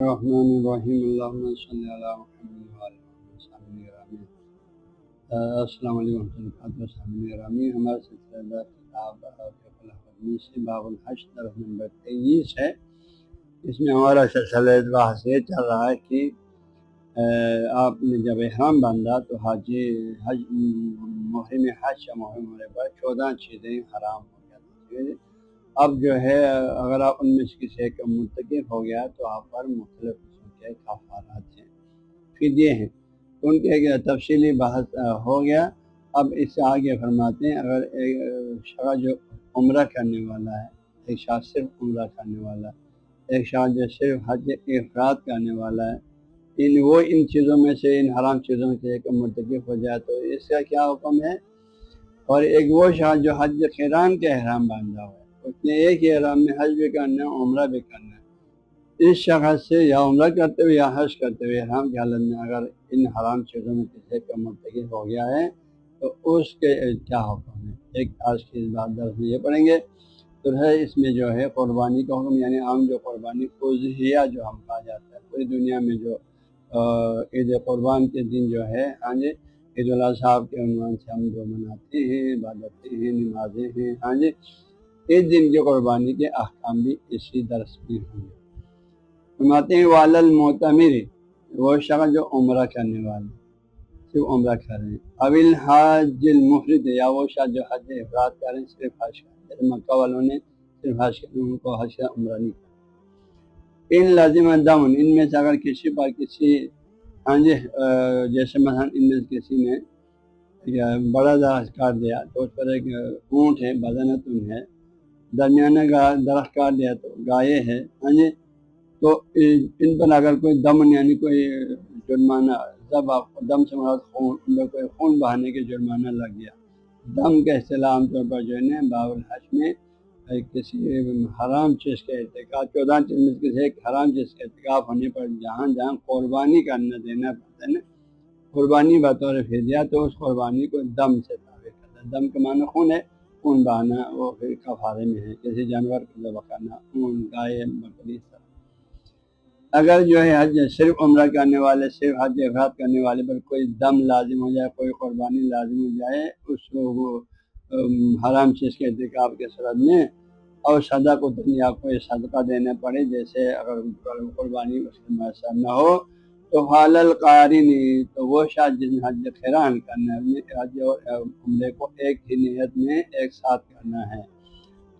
الرحمن الرحیم اللہم صلی علی محمد وعلی محمد صلی اللہ علیہ وسلم۔ السلام علیکم ورحمۃ اللہ وبرکاتہ۔ ہمارا سلسلہ کتاب الحدیث سے باب الحج طرف نمبر 23 ہے۔ اس میں ہمارا سلسلہ بحث یہ چل رہا ہے کہ آپ نے جب احرام باندھا تو حج محرم حج یا محرم عمرے پر 14 چیزیں حرام ہو جاتی ہیں۔ اب جو ہے اگر آپ ان میں سے کسی ایک مرتکب ہو گیا تو آپ پر مختلف قسم کے کفارات ہیں، فدیے ہیں، تو ان کے ایک تفصیلی بحث ہو گیا۔ اب اس سے آگے فرماتے ہیں اگر ایک شخص جو عمرہ کرنے والا ہے، ایک شخص صرف عمرہ کرنے والا ہے، ایک شخص جو صرف حج افراد کرنے والا ہے، ان چیزوں میں سے، ان حرام چیزوں میں سے ایک مرتکب ہو جائے تو اس کا کیا حکم ہے۔ اور ایک وہ شخص جو حج قران کے احرام باندھا ہوا ہے، اس نے ایک ہی احرام میں حج بھی کرنا ہے، عمرہ بھی کرنا ہے، اس شخص سے یا عمرہ کرتے ہوئے یا حج کرتے ہوئے احرام کی حالت میں اگر ان حرام چیزوں میں کسی کا مرتکب ہو گیا ہے تو اس کے کیا حکم ہے۔ ایک آج کی اس بات درس میں یہ پڑھیں گے۔ تو ہے اس میں جو ہے قربانی کا حکم، یعنی عام جو قربانی اضحیہ جو ہم کہا جاتا ہے، پوری دنیا میں جو عید قربان کے دن جو ہے عید الاضحیٰ کے عنوان سے ہم جو مناتے ہیں، عبادتیں ہیں، نمازیں ہیں، اس دن کی قربانی کے احکام بھی اسی درس میں ہوں گے۔ فرماتے ہیں وعلی المعتمر، وہ شخص جو عمرہ کرنے والے، صرف عمرہ کر رہے ہیں، اب الحاج المفرد، یا وہ شخص جو حج افراد کر رہے ہیں، صرف حج کر رہے ہیں، جیسے مکہ والوں نے صرف حج کر، ان کو حج کا عمرہ نہیں کرنا۔ ان لازم دم، ان میں سے اگر کسی پر کسی جیسے مثلا ان میں سے کسی نے بڑا درخت کاٹ دیا تو اس پر ایک اونٹ ہے، بدنتن ہے، درمیانہ درخت کاٹ دیا تو گائے ہے، تو ان پر اگر کوئی دم یعنی کوئی جرمانہ، دم سے مراد خون، ان پر کوئی خون بہانے کے جرمانہ لگ گیا۔ دم کا اصطلاح عام طور پر جو ہے باب الحج میں کسی حرام چیز کے ارتکاب، 14 چیز میں کسی ایک حرام چیز کے ارتکاب ہونے پر جہاں جہاں قربانی کرنا دینا پڑتا ہے نا، قربانی بطور فدیہ، تو اس قربانی کو دم سے ثابت کرتا ہے۔ دم کا معنی خون ہے، خون بہانا وہ پھر کفارے میں ہے، کسی جانور کو ذبح کرنا، خون، گائے، بکری، اس طرح۔ اگر جو ہے حج صرف عمرہ کرنے والے، صرف حج افراد کرنے والے پر کوئی دم لازم ہو جائے، کوئی قربانی لازم ہو جائے، اس کو وہ حرام چیز کے ارتکاب کے صورت میں، اور صدقہ کو یا کوئی صدقہ دینا پڑے، جیسے اگر قربانی اس کے میسر نہ ہو تو حال القارن، تو وہ شاید جس نے حج قران کرنا ہے، حج اور عمرے کو ایک ہی نیت میں ایک ساتھ کرنا ہے،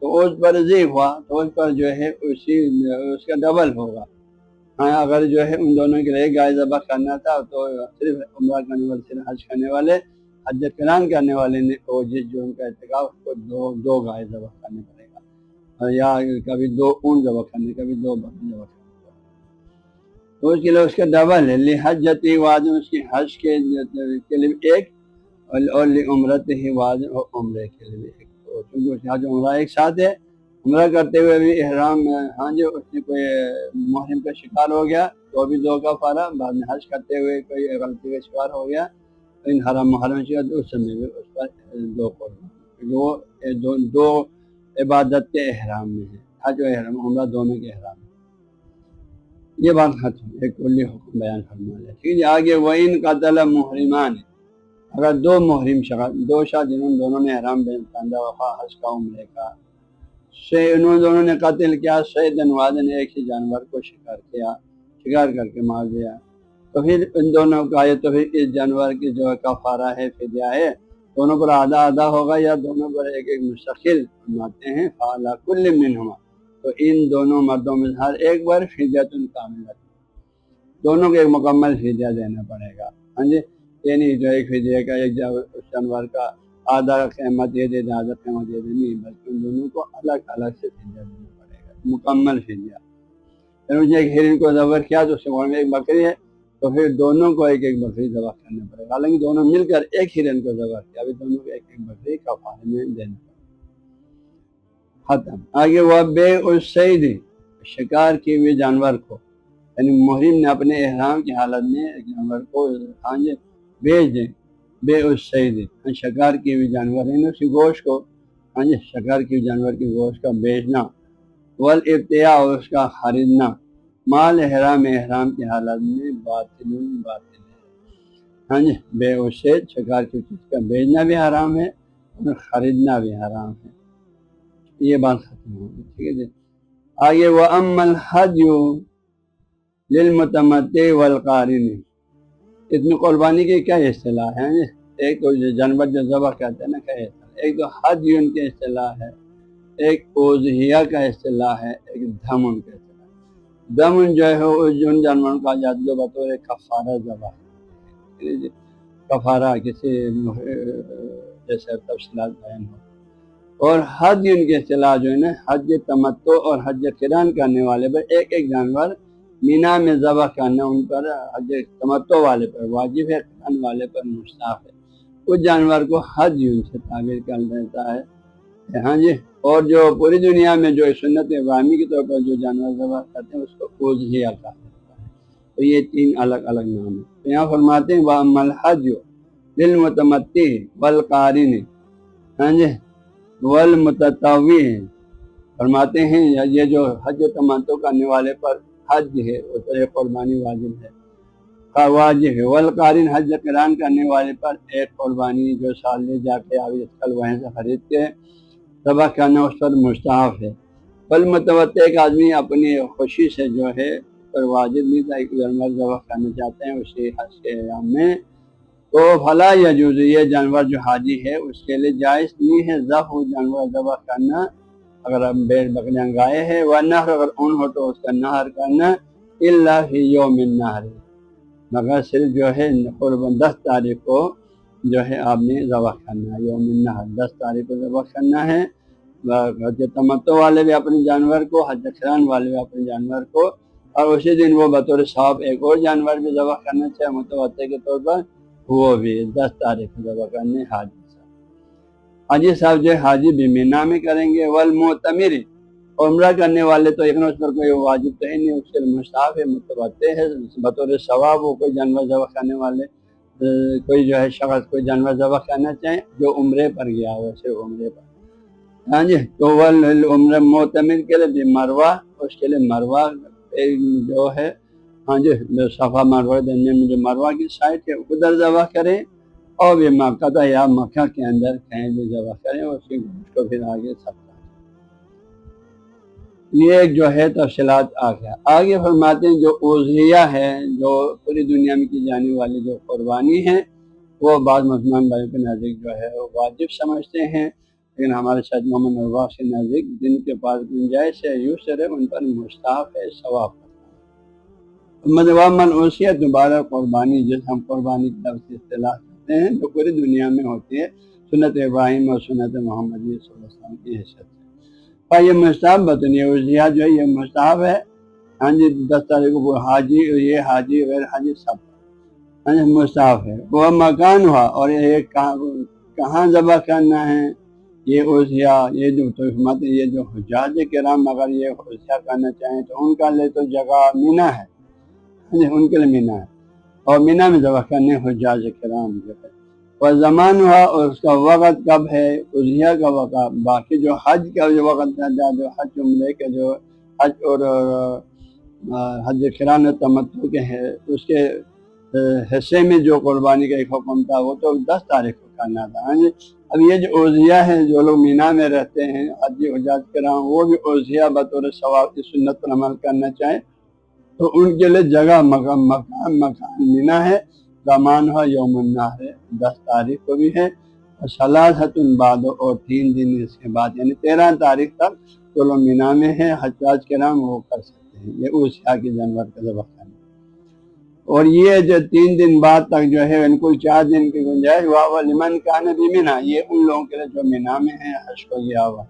تو اس پر ضیف ہوا تو اس پر جو ہے اس کا ڈبل ہوگا۔ اگر جو ہے ان دونوں کے لیے گائے ذبح کرنا تھا تو صرف عمرہ کرنے والے، صرف حج کرنے والے، حج قران کرنے والے نے وہ جس جرم کا ارتکاب اس کو دو گائے ذبح کرنے پڑے گا، یا کبھی 2 اونٹ ذبح کرنے، کبھی 2 بکری ذبح کرنے، تو اس کے لیے اس کا ڈبل ہے۔ لحجتی واجب، اس کی حج کے لیے ایک، اور عمرت ہی واجب، اور عمرے کے لیے ایک، تو چونکہ اس کا حج عمرہ ایک ساتھ ہے، عمرہ کرتے ہوئے بھی احرام اس نے کوئی محرم کا شکار ہو گیا تو بھی 2 کفارہ، بعد میں حج کرتے ہوئے کوئی غلطی کا شکار ہو گیا ان حرام محرم شکار، تو اس سمے بھی اس پر 2 قربان، جو 2 عبادت کے احرام میں ہے، حج و احرام، عمرہ دونوں کے احرام میں۔ یہ بات ختم، ایک کلی حکم بیان فرما لیا۔ ٹھیک ہے، آگے وَإِن قَتَلَ مُحْرِمَانِ، اگر 2 محرم شخص، 2 شخص جنہوں نے دونوں نے احرام باندھا وفا حج کا عمرے کا، انہوں دونوں نے قتل کیا، صیدن واحدن، ایک ہی جانور کو شکار کیا، شکار کر کے مار دیا، تو پھر ان دونوں کا یہ، تو پھر اس جانور کی جو کفارہ ہے، فدیہ ہے، دونوں پر آدھا آدھا ہوگا یا دونوں پر ایک ایک مستقل فرماتے ہیں، فعلی کل منہما، تو ان دونوں مردوں میں ہر ایک بار فدیۃ کاملہ، دونوں کو ایک مکمل فدیہ دینا پڑے گا۔ یعنی جو ایک فدیہ کا ایک جانور کا آدھا قیمت یہ دے دیں، آدھا قیمت یہ دے نہیں، بلکہ ان دونوں کو الگ الگ سے فدیہ دینا پڑے گا، مکمل فدیہ۔ پھر اس نے ایک ہرن کو ذبح کیا تو اس کے بعد میں ایک بکری ہے، تو پھر دونوں کو ایک ایک بکری ذبح کرنا پڑے گا، حالانکہ دونوں مل کر ایک ہرن کو ذبح کیا، ابھی دونوں کو ایک ایک بکری کفارے میں دینا پڑے گا۔ ختم۔ آگے وہ بے الصید، شکار کیے ہوئے جانور کو، یعنی محرم نے اپنے احرام کی حالت میں ایک جانور کو بیچ دیں، بے الصید، شکار کیے ہوئے جانور ہے اس کی گوشت کو، شکار کیے جانور کی گوشت کا بیچنا، والابتیاء، اور اس کا خریدنا، مال احرام کی حالت میں باطل باطل ہے۔ ہاں جی، بے اسے شکار کی چیز کا بیچنا بھی حرام ہے اور خریدنا بھی حرام ہے۔ یہ بات ختم ہوگی، ٹھیک ہے جی۔ آگے وَأَمَّا الْحَدْيُ لِلْمُتَمَتِّعِ وَالْقَارِنِ، اس میں قربانی کی کیا اصطلاح ہے؟ ایک تو جانور جو ذبح کرتے ہیں نا، کیا اصطلاح؟ ایک تو حدی ان کی اصطلاح ہے، ایک اضحیہ کا اصطلاح ہے، ایک دھمن کا اصطلاح ہے۔ دمن جو ہے وہ ان جانوروں کا جات جو بطور کفارہ ذبح ہے، کفارہ کسی جیسے تفصیلات بیان ہو۔ اور حج ان کی اصطلاح جو ہے نا، حج تمتع اور حج قران کرنے والے پر ایک ایک جانور مینا میں ذبح کرنا ان پر حج تمتع والے پر واجب ہے، قران والے پر مستحب ہے۔ اس جانور کو حج ان سے تعبیر کر دیتا ہے۔ ہاں جی، اور جو پوری دنیا میں جو سنت ابراہیمی کے طور پر جو جانور ذبح کرتے ہیں اس کو اضحیہ کہا جاتا ہے۔ تو یہ تین الگ الگ نام ہیں۔ تو یہاں فرماتے ہیں وَأَمَّا الْحَدْيُ لِلْمُتَمَتِّعِ وَالْقَارِنِ، ہاں جی، والمتطوع، فرماتے ہیں یہ جو حج تمتع کرنے والے پر حج ہے اس پر ایک قربانی واجب ہے، واجب ہے۔ والقارن حج قران کرنے والے پر ایک قربانی جو سال لے جا کے ابھی کل وہیں سے خرید کے ذبح کرنا اس پر مستحب ہے۔ والمتوتع ایک آدمی اپنی خوشی سے جو ہے پر واجب نہیں تھا، ایک جانور ذبح کرنا چاہتے ہیں اسی حج کے ایام میں، تو فلا یجوز، یہ جانور جو حاجی ہے اس کے لیے جائز نہیں ہے ذبح جانور ذبح کرنا، اگر ہم بھیڑ بکریاں گائے ہیں، ورنہ اگر اون ہو تو اس کا نہر کرنا، الا فی یوم النحر، مگر صرف جو ہے قربان 10 تاریخ کو جو ہے آپ نے ذبح کرنا ہے، یوم النحر 10 تاریخ کو ذبح کرنا ہے۔ حج تمتع والے بھی اپنے جانور کو، حج قران والے بھی اپنے جانور کو، اور اسی دن وہ بطور ثواب ایک اور جانور بھی ذبح کرنا چاہے متواتر کے طور پر، وہ بھی 10 تاریخ کو ذبح کرنے حاجی صاحب۔ حاجی صاحب جو حاجی بھی مینا میں کریں گے۔ والمعتمر، عمرہ کرنے والے تو اس پر کوئی واجب تو ہے نہیں، اس کے مستحب ہے، متواتر ہے، بطور ثواب وہ کوئی جانور ذبح کرنے والے کوئی جو ہے شخص کوئی جانور ذبح کرنا چاہے جو عمرے پر گیا ہو، صرف عمرے پر، ہاں جی، تو عمرہ معتمر کے لیے مروہ، اس کے لیے مروہ جو ہے، ہاں جی، صفا مروہ درمیان میں جو مروہ کی سائٹ ہے ادھر ذبح کریں، اور بھی مکہ یا مکہ کے اندر کہیں بھی ذبح کریں، اس کی گوشت کو پھر آگے سب یہ جو ہے تفصیلات آگے فرماتے ہیں جو اضحیہ ہے، جو پوری دنیا میں کی جانے والی جو قربانی ہے، وہ بعض مسلمان بھائیوں کے نزدیک جو ہے وہ واجب سمجھتے ہیں، لیکن ہمارے سید محمد نواز کے نزدیک جن کے پاس گنجائش ہے یسر ہے ان پر مستحب ہے، ثواب من اوصیت دوبارہ قربانی، جس ہم قربانی کی لفظ اصطلاح کرتے ہیں، جو پوری دنیا میں ہوتی ہے سنت ابراہیم اور سنت محمد صلی اللہ علیہ وسلم کی حیثیت سے، اور یہ مستحب بتنی اضحیہ جو ہے یہ مستحب ہے، ہاں جی، 10 تاریخ کو حاجی، یہ حاجی غیر حاجی سب مستحب ہے۔ وہ مکان ہوا، اور یہ کہاں ذبح کرنا ہے، یہ اضحیہ، یہ جو تہمت، یہ جو حجاج کرام اگر یہ اضحیہ کرنا چاہیں تو ان کا لیے تو جگہ مینا ہے، ان کے لیے مینا ہے، اور مینا میں ذبح کرنے حجاج کرام جو ہے۔ اور زمان ہوا، اور اس کا وقت کب ہے، اضحیہ کا وقت، باقی جو حج کا جو وقت ہے، جو حج عمرے کے جو حج اور حج قران و تمتع کے ہے اس کے حصے میں جو قربانی کا ایک حکم تھا وہ تو 10 تاریخ کو کرنا تھا، ہاں جی۔ اب یہ جو اضحیہ ہے، جو لوگ مینا میں رہتے ہیں حج حجاج کرام، وہ بھی اضحیہ بطور ثواب کی سنت پر عمل کرنا چاہیں تو ان کے لیے جگہ مکان مینا ہے، زمان ہوا یوم النحر 10 تاریخ کو بھی ہے، اور ثلاثۃ بعد، اور 3 دن اس کے بعد، یعنی 13 تاریخ تک جو لوگ مینا میں ہیں حجاج کرام وہ کر سکتے ہیں یہ اضحیہ کے جانور کا ذبح کرنا۔ اور یہ جو 3 دن بعد تک جو ہے ان کو 4 دن کی گنجائش، واہ لمن کان بمنا، یہ ان لوگوں کے لیے جو مینا میں ہیں حج کو گیا ہوا۔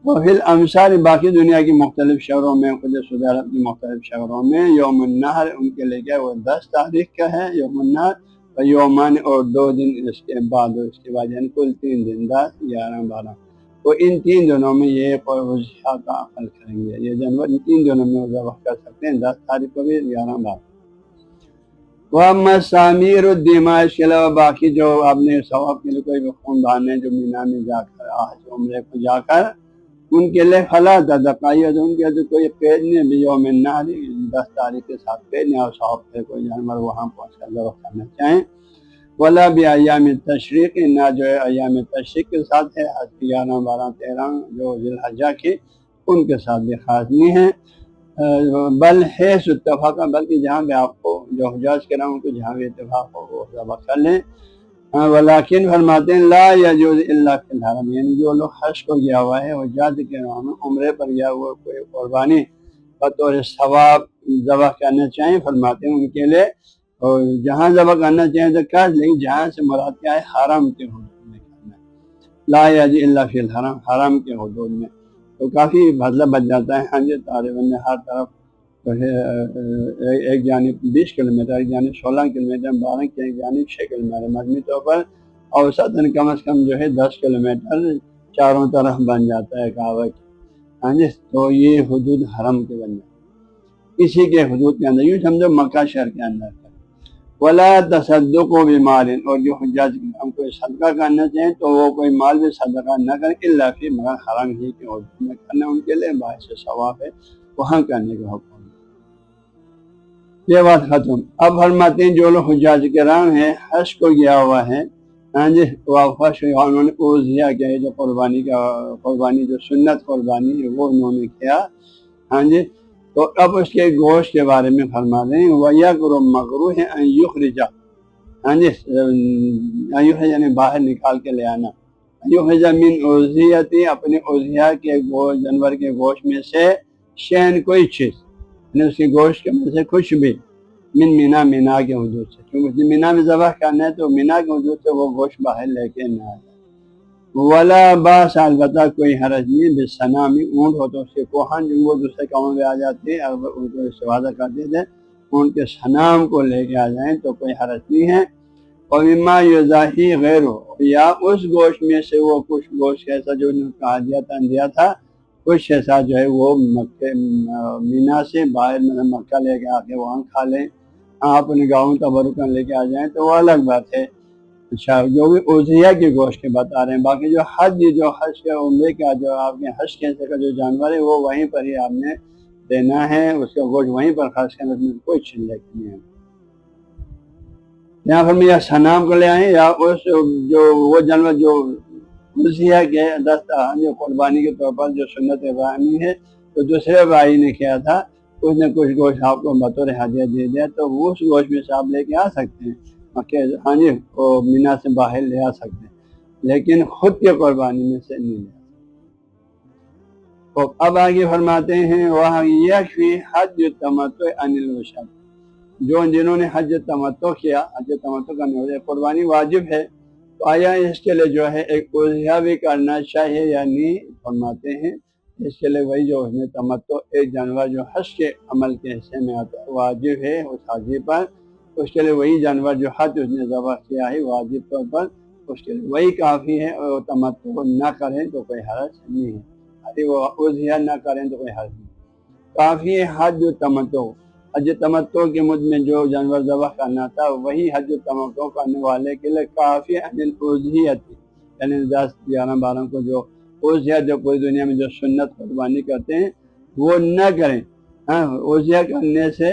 وفی الامصار، باقی دنیا کی مختلف شہروں میں، خود سعودی عرب کی مختلف شہروں میں یوم النحر ان کے لیے کیا وہ 10 تاریخ کا ہے یوم النحر، اور یومان اور 2 دن اس کے بعد، اس کے بعد یعنی کل 3 دن 10 11 12، تو ان 3 دنوں میں یہ اضحیہ کا عمل کریں گے، یہ جانور ان 3 دنوں میں ذبح کر سکتے ہیں، 10 تاریخ کو بھی 11 12۔ وہ مسامیر الدماء، اس کے علاوہ باقی جو آپ نے ثواب کے لیے کوئی بھی خون بہانے جو مینا میں جا کر حج عمرے کو جا کر ان کے لیے فلا تتقید، ان کے لیے کوئی قید نہیں، بیوم النحر 10 تاریخ کے ساتھ قید نہیں، اور شوق سے کوئی جانور وہاں پہنچ کر ذبح کرنا چاہیں، ولا بایام التشریق، نہ جو ہے ایام تشریق کے ساتھ ہے، 11 12 13 جو ذی الحجہ کی، ان کے ساتھ بھی خاص نہیں ہے، بل حیث اتفاق، بلکہ جہاں بھی آپ کو جو حجاج کرام کو جہاں بھی اتفاق ہو وہ ذبح کر لیں۔ ولیکن فرماتے ہیں لا یجوز الا فی الحرم، یعنی جو لوگ حج کو گیا ہوا ہے، حجاج کرام عمرے پر گیا ہوا کوئی قربانی بطور ثواب ذبح کرنا چاہیں، فرماتے ہیں ان کے لیے اور جہاں ذبح کرنا چاہیں تو کر، لیکن جہاں سے مراد کیا ہے، حرم کے حدود میں کرنا ہے، لا یجوز الا فی الحرم، حرم کے حدود میں، تو کافی مطلب بچ جاتا ہے۔ ہاں جی، طالباً ہر طرف جو ہے ایک جانب 20 کلومیٹر، ایک جانب 16 کلومیٹر، 12 کی ایک جانب 6 کلومیٹر، مجموعی طور پر اوسطاً کم از کم جو ہے 10 کلومیٹر چاروں طرف بن جاتا ہے کعبہ کی۔ ہاں جی، تو یہ حدود حرم کے بن جاتے ہیں، اسی کے حدود کے اندر، یوں سمجھو مکہ شہر کے اندر۔ ولا تصدق بمال، اور جو حجاج ہم کوئی صدقہ کرنا چاہیں تو وہ کوئی مال بھی صدقہ نہ کریں، الا فی، مگر حرم ہی کے حدود میں کرنا ان کے لیے باعث ثواب ہے، وہاں کرنے کا حکم ہے۔ یہ بات ختم۔ اب فرماتے ہیں جو لوگ حجاج کرام ہیں، حج کو گیا ہوا ہے، ہاں جی، واپس انہوں نے اوذیہ کیا ہے، جو قربانی جو سنت قربانی ہے وہ انہوں نے کیا، ہاں جی، تو اب اس کے گوشت کے بارے میں فرما دیں، وَيَقْرُ مَقْرُوحِ أَن يُخْرِجَ، ہاں جی، یعنی باہر نکال کے لے آنا، یخرج من اوذیتی، اپنے اوذیہ کے گوشت، جانور کے گوشت میں سے، شین کوئی چیز، یعنی اس کے گوشت کے میں سے کچھ بھی، من مینا، مینا کے حدود سے، کیونکہ مینا میں ذبح کرنا ہے تو مینا کے حدود سے وہ گوشت باہر لے کے نہ آئے۔ ولا باس، البتہ کوئی حرج نہیں، بالصنام، اونٹ ہو تو اس کے کوہن، جو وہ دوسرے کاموں میں آ جاتے ہیں، اگر ان کو استفادہ کرتے تھے، ان کے صنام کو لے کے آ جائیں تو کوئی حرج نہیں ہے۔ اور مما یضاحی غیر ہو، یا اس گوشت میں سے وہ کچھ گوشت ایسا جو انہوں نے کہا دیا تھا، کچھ ایسا جو ہے وہ مکہ مینا سے باہر مکہ لے کے آ کے وہاں کھا لیں، آپ اپنے گاؤں تبرکن لے کے آ جائیں تو وہ الگ بات ہے۔ اچھا، جو بھی اوذیہ کے گوشت کے بتا رہے ہیں، باقی جو حج کے عمرے کا جو آپ کے حج کے کا جو جانور ہے وہ وہیں پر ہی آپ نے دینا ہے، اس کا گوشت وہیں پر خرچ کرنا، اس میں کوئی چھلک نہیں ہے۔ یہاں پر یا صنام کو لے آئیں، یا اس جو وہ جانور جو اوذیہ کے جو قربانی کے طور پر جو سنت ابراہیمی ہے تو دوسرے بھائی نے کیا تھا، کچھ نہ کچھ گوشت آپ کو بطور ہدیہ دے دیا، تو وہ اس گوشت میں سے آپ لے کے آ سکتے ہیں، ہاں جی، وہ مینا سے باہر لے آ سکتے ہیں، لیکن خود کے قربانی میں سے نہیں لے آ سکتے۔ اب آگے فرماتے ہیں وہاں یکفی حج تمتع عن الوشد، جو جنہوں نے حج تمتع کیا، حج تمتع کرنے والے قربانی واجب ہے، تو آیا اس کے لیے جو ہے ایک اضحیہ بھی کرنا چاہیے یا نہیں؟ فرماتے ہیں اس کے لیے وہی جو اس نے تمتع، ایک جانور جو حج کے عمل کے حصے میں آتا ہے، واجب ہے اس حاجی پر، اس کے لیے وہی جانور جو حج اس نے ذبح کیا ہے واجب طور پر، اس کے لیے وہی کافی ہے، اور تمتع نہ کریں تو کوئی حرج نہیں ہے، ابھی وہ اضحیہ نہ کریں تو کوئی حرج نہیں، کافی ہے حج تمتع۔ حج تمتع کے مد میں جو جانور ذبح کرنا تھا وہی حج تمتع کرنے والے کے لیے کافی عن الاضحیۃ، یعنی 10 11 12 کو جو اضحیہ جو پوری دنیا میں جو سنت قربانی کرتے ہیں وہ نہ کریں، ہاں، اضحیہ کرنے سے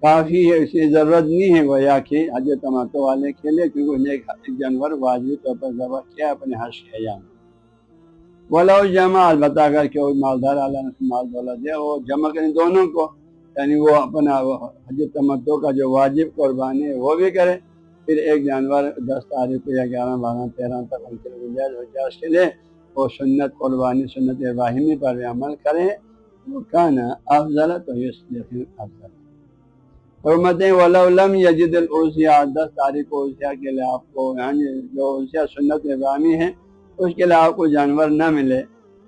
کافی ہے، اس کی ضرورت نہیں ہے گویا کہ حج تمتع والے کے لیے، کیونکہ انہیں ایک جانور واجبی طور پر ذبح کیا اپنے حج کے ایام میں۔ ولو جمع، البتہ اگر کوئی مالدار اللہ نے مال دولت دیا وہ جمع کریں دونوں کو، یعنی وہ اپنا حج تمتع کا جو واجب قربانی ہے وہ بھی کرے، پھر ایک جانور 10 تاریخ کو یا 11 12 13 تک ان کے گنجائش حجاج کے لیے وہ سنت قربانی، سنت ابراہیمی پر بھی عمل کریں، وہ کانا افضل، تو یہ افضل۔ حرمتیں ولو لم یجد الاضحیہ، 10 تاریخ کو اضحیہ کے لیے آپ کو، یعنی جو اضحیہ سنت ابراہیمی ہے اس کے لیے آپ کو جانور نہ ملے،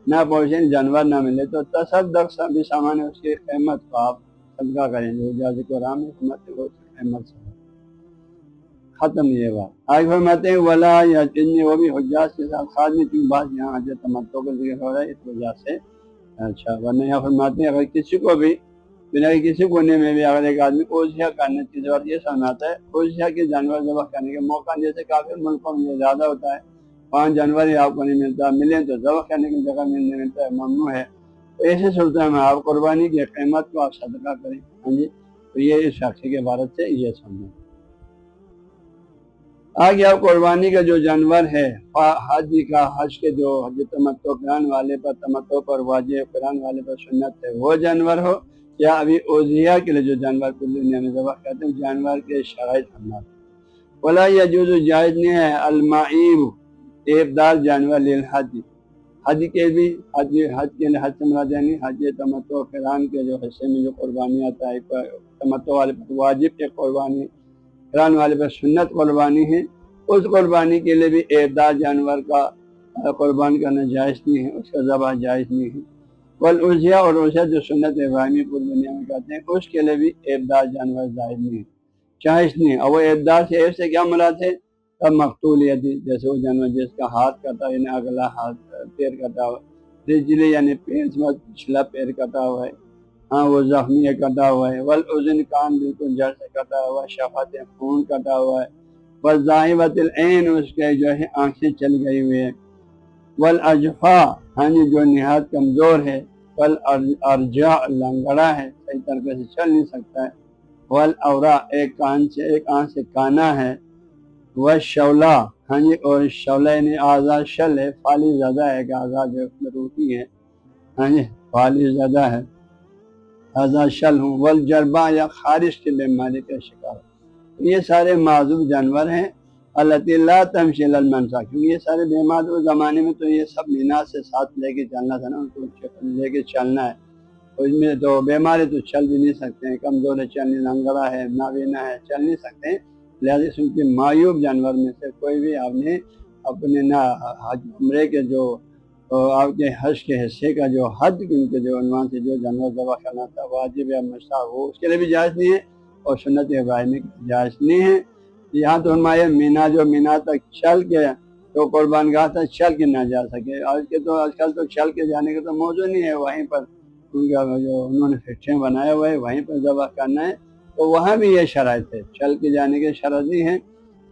نہ پہنچے، جانور نہ ملے تو تصدق بھی سامان ہے، اس کی قیمت کو آپ صدقہ کریں، جو جاز قرآن میں قیمت سے ختم۔ یہ بات آگے فرماتے ہیں ولا یا چنی، وہ بھی حجاج کے ساتھ خاصی، کی بات یہاں حج تمتع کا ذکر ہو رہا ہے اس وجہ سے، اچھا، ورنہ یہاں فرماتے ہیں اگر کسی کو بھی دنیا کے کسی کونے میں بھی اگر ایک آدمی اضحیہ کرنے کی ضرورت، یہ سمجھاتا ہے اضحیہ کے جانور ذبح کرنے کے موقع جیسے کافی ملکوں میں یہ زیادہ ہوتا ہے، 5 جانور ہی آپ کو نہیں ملتا، ملیں تو ذبح کرنے کی جگہ ملنے ملتا ہے، ممنوع ہے، تو ایسے صورت میں آپ قربانی کی قیمت کو آپ صدقہ کریں۔ ہاں جی، تو یہ اس شخصی کے عبارت سے یہ سمجھیں۔ آگے آپ قربانی کا جو جانور ہے حج کے جو حج تمتع قران والے پر تمتع پر واجب، قران والے پر سنت ہے، وہ جانور ہو، یا ابھی اوزیہ کے لیے جو جانور کل دنیا میں ذبح کرتے ہیں جانور کے شرائط فرماتے ہیں۔ ولا یجوز جائز نہیں ہے المعیب عیبدار جانور للحج، حج کے بھی حج کے لیے حج سے مراد یعنی حج تمتع قران کے جو حصے میں جو قربانی آتا ہے، تمتع والے پر واجب کے قربانی، قران والے پر سنت قربانی ہے، اس قربانی کے لیے بھی عیبدار جانور کا قربان کرنا جائز نہیں ہے، اس کا ذبح جائز نہیں ہے۔ والعضیہ اور عضیہ جو سنت ابراہیمی پوری دنیا میں کرتے ہیں اس کے لیے بھی عیبدار جانور جائز نہیں ہے، جائز نہیں ہے۔ اور وہ عیبدار سے عیب سے کیا مراد ہے؟ تب مقتول یدی، جیسے وہ جانور جس کا ہاتھ کٹا یعنی اگلا ہاتھ پیر کٹا ہوا، رجلی یعنی پیر پچھلا پیر کٹا ہوا ہے، ہاں وہ زخمی ہے کٹا ہوا ہے، والاذن کان بالکل جڑ سے کٹا ہوا ہے، شفاۃ خون کٹا ہوا ہے، والذائبۃ العین اس کے جو ہے آنکھیں چل گئی ہوئی ہے، والاجفا ہاں جی جو نہایت کمزور ہے، والارجاء لنگڑا ہے صحیح طریقے سے چل نہیں سکتا ہے، والاورا ایک آنکھ سے کانا ہے، والشولا ہاں جی اور شولا یعنی آزاد شل ہے، فالی زدہ ہے کہ آزاد جو اس میں روٹی ہے، ہاں جی فالی زدہ ہے آزاد شل ہوں، والجربا یا خارش کی بیماری کا شکار، یہ سارے معذور جانور ہیں اللہ لا تمشی الا المنسا، کیونکہ یہ سارے بیمار اس زمانے میں تو یہ سب مینا سے ساتھ لے کے چلنا تھا نا، ان کو لے کے چلنا ہے، اس میں تو بیماری تو چل بھی نہیں سکتے ہیں، کمزور ہے، چلنے لنگڑا ہے، نابینا ہے، چل نہیں سکتے ہیں، لہٰذا ان کے معیوب جانور میں سے کوئی بھی آپ نے اپنے نہ حج عمرے کے جو آپ کے حج کے حصے کا جو حد ان کے جو عنوان سے جو جانور ذبح کرنا تھا واجب یا مستحب وہ اس کے لیے بھی جائز نہیں ہے، اور سنت ابراہیمی کی جائز نہیں ہے۔ یہاں تو ہمارے مینا جو مینا تک چل کے تو قربان گاہ تک چل کے نہ جا سکے، آج کل تو چل کے جانے کا تو موضوع نہیں ہے، وہیں پر ان کا جو انہوں نے فٹیں بنایا ہوا ہے وہیں پر ذبح کرنا ہے، تو وہاں بھی یہ شرائط ہے، چل کے جانے کے شرط نہیں ہے،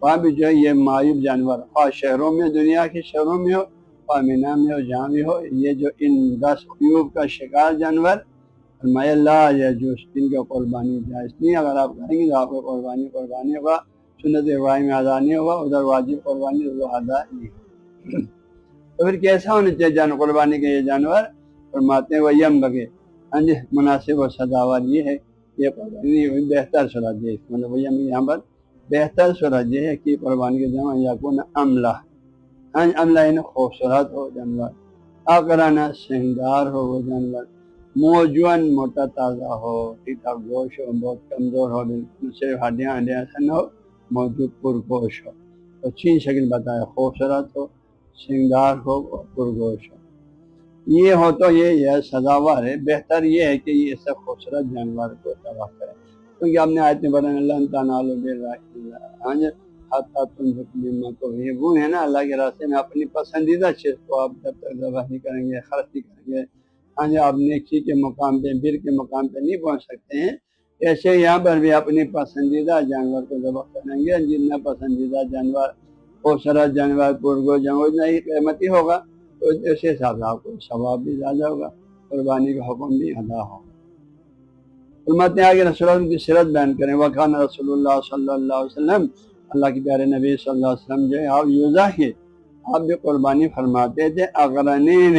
وہاں بھی جو ہے یہ معیوب جانور خواہ شہروں میں دنیا کے شہروں میں ہو خواہ مینا میں ہو جہاں بھی ہو، یہ جو ان 10 عیوب کا شکار جانور فرمایا لا یجوز ان کا قربانی جائز نہیں، اگر آپ کریں گے تو آپ کو قربانی ہوگا، سنت ابراہیم میں ادا نہیں ہوگا، ادھر واجب قربانی وہ ادا نہیں ہوگا۔ تو پھر کیسا ہونا چاہیے قربانی کے یہ جانور؟ فرماتے ہیں وہ یم بگے ہاں جی مناسب و سزاوار یہ ہے، یہ قربانی ہوئی بہتر صورت ہے، مطلب وہ یہاں پر بہتر صورت یہ ہے کہ قربانی کے جمع یکون عملہ، ہاں عملہ یعنی خوبصورت ہو جانور، اقرانہ سنگار ہو وہ جانور، موجون موٹا تازہ ہو، ٹھیک ٹھاک گوشت ہو، بہت کمزور ہو، بالکل صرف ہڈیاں ایسا نہ ہو، موجود پرگوش ہو، تو 3 شکل بتایا، خوبصورت ہو، سنگار ہو اور پرگوش ہو، یہ ہو تو یہ سزاوار ہے، بہتر یہ ہے کہ یہ سب خوبصورت جانور کو ذبح کرے، کیونکہ آپ نے آیت میں پڑھا اللہ تنالوا البر حتی تنفقوا مما تحبون ہے نا، اللہ کے راستے میں اپنی پسندیدہ چیز کو آپ جب تک ذبح نہیں کریں گے، خرچ نہیں کریں گے، ہاں جی آپ نیکی کے مقام پہ بر کے مقام پہ نہیں پہنچ سکتے ہیں، ایسے یہاں پر بھی اپنی پسندیدہ جانور کو ذبح کریں گے، جتنا پسندیدہ جانور خوبصورت جانور پرگوش جانور اتنا ہی قیمتی ہوگا، تو اس حساب سے آپ کو ثواب بھی زیادہ ہوگا، قربانی کا حکم بھی ادا ہوگا۔ فرماتے ہیں آگے رسول اللہ کی سیرت بیان کریں، وکان رسول اللہ صلی اللہ علیہ وسلم، اللہ کے پیارے نبی صلی اللہ علیہ وسلم جو ہے آپ یوزاہی آپ بھی قربانی فرماتے تھے، اقرنین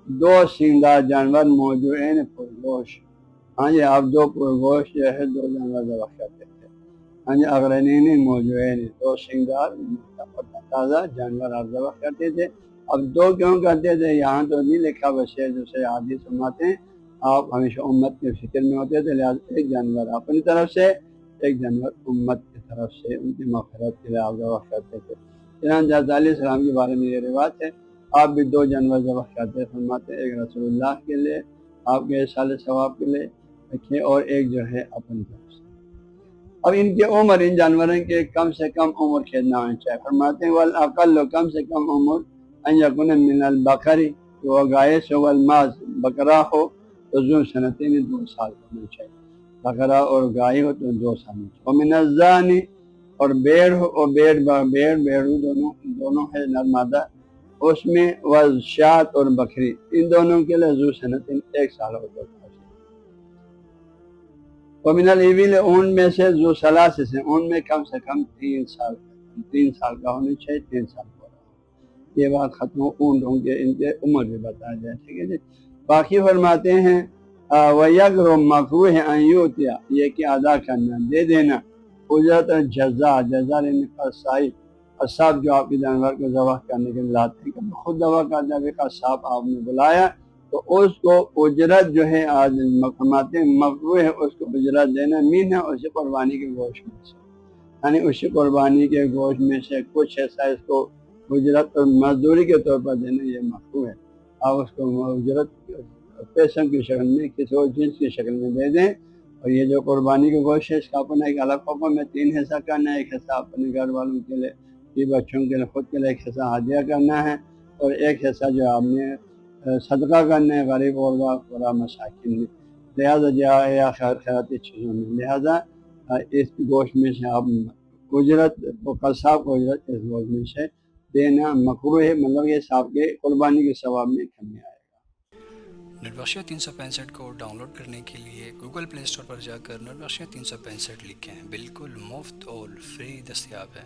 2 سینگدار جانور موجوعین پرگوش، ہاں جی آپ 2 پرگوش جو ہے 2 جانور ذبح کرتے تھے، ہاں جی اقرنین موجوعین 2 سینگدار تازہ جانور آپ ذبح کرتے تھے۔ اب 2 کیوں کرتے تھے یہاں تو نہیں لکھا، ویسے دوسرے حدیث فرماتے ہیں آپ ہمیشہ امت کے فکر میں ہوتے تھے، لہٰذا ایک جانور اپنی طرف سے ایک جانور امت کی طرف سے ان کی مغفرت کے لیے آپ ذبح کرتے تھے۔ چنانچہ حضرت علیہ السلام کے بارے میں یہ روایت ہے آپ بھی 2 جانور ذبح کرتے فرماتے، ایک رسول اللہ کے لیے آپ کے سال ثواب کے لیے رکھے، اور ایک جو ہے اپنی طرف سے۔ اب ان کی عمر ان جانوروں کے کم سے کم عمر کتنا ہونا چاہیے؟ فرماتے ہیں والاقل کم سے کم عمر ان یکون من البقری وہ گائے سے، والماز بکرا ہو تو ذو سنتین 2 سال ہونا چاہیے، بکرا اور گائے ہو تو 2 سال ہونا چاہیے، ومن الزانی اور بیڑو دونوں ہے نر مادہ، اس میں وشات اور بکری، ان دونوں کے لیے ذو سنتین 1 سال ہوتا ہے۔ ومن الابل، اون میں سے ذو ثلاث، اون میں کم سے کم 3 سال کا ہونا چاہیے، 3 سال کا ہو۔ یہ بات ختم ہو اونٹوں کے ان کے عمر بھی بتایا جائے، ٹھیک ہے جی۔ باقی فرماتے ہیں وَيَغْرُ مَكْرُوهِ أَنْ يُؤْتِيَ، یہ کہ ادا کرنا، دے دینا اجرت جزا یعنی قصائی، قصاب جو آپ کے جانور کو ذبح کرنے کے لیے لاتے ہیں، کہ خود ذبح کا جب ایک قصاب آپ نے بلایا تو اس کو اجرت جو ہے آج فرماتے ہیں مکروہ ہے اس کو اجرت دینا، مین ہے اسی قربانی کے گوشت میں سے، یعنی اسی قربانی کے گوشت میں سے کچھ ایسا اس کو اجرت اور مزدوری کے طور پر دینا، یہ مکروہ ہے۔ آپ اس کو اجرت پیسوں کی شکل میں، کسی اور چیز کی شکل میں دے دیں۔ اور یہ جو قربانی کے گوشت ہے اس کا اپنا ایک الگ حکم ہے، 3 حصہ کرنا ہے، ایک حصہ اپنے گھر والوں کے لیے، یہ بچوں کے لیے، خود کے لیے ایک حصہ ہدیہ کرنا ہے، اور ایک حصہ جو آپ نے صدقہ کرنا ہے غریب غربا پورا مساکین میں، لہٰذا یا خیراتی چیزوں میں، لہٰذا اس گوشت میں سے آپ اجرت قصاب کو اجرت اس گوشت میں سے دینا مکروہ ہے، مطلب یہ صاحب کے قربانی کے ثواب میں کمی آئے۔ نیٹ بخشیہ 365 کو ڈاؤن لوڈ کرنے کے لیے گوگل پلے اسٹور پر جا کر نیٹ بخشیہ 365 لکھیں، بالکل مفت اور فری دستیاب ہے۔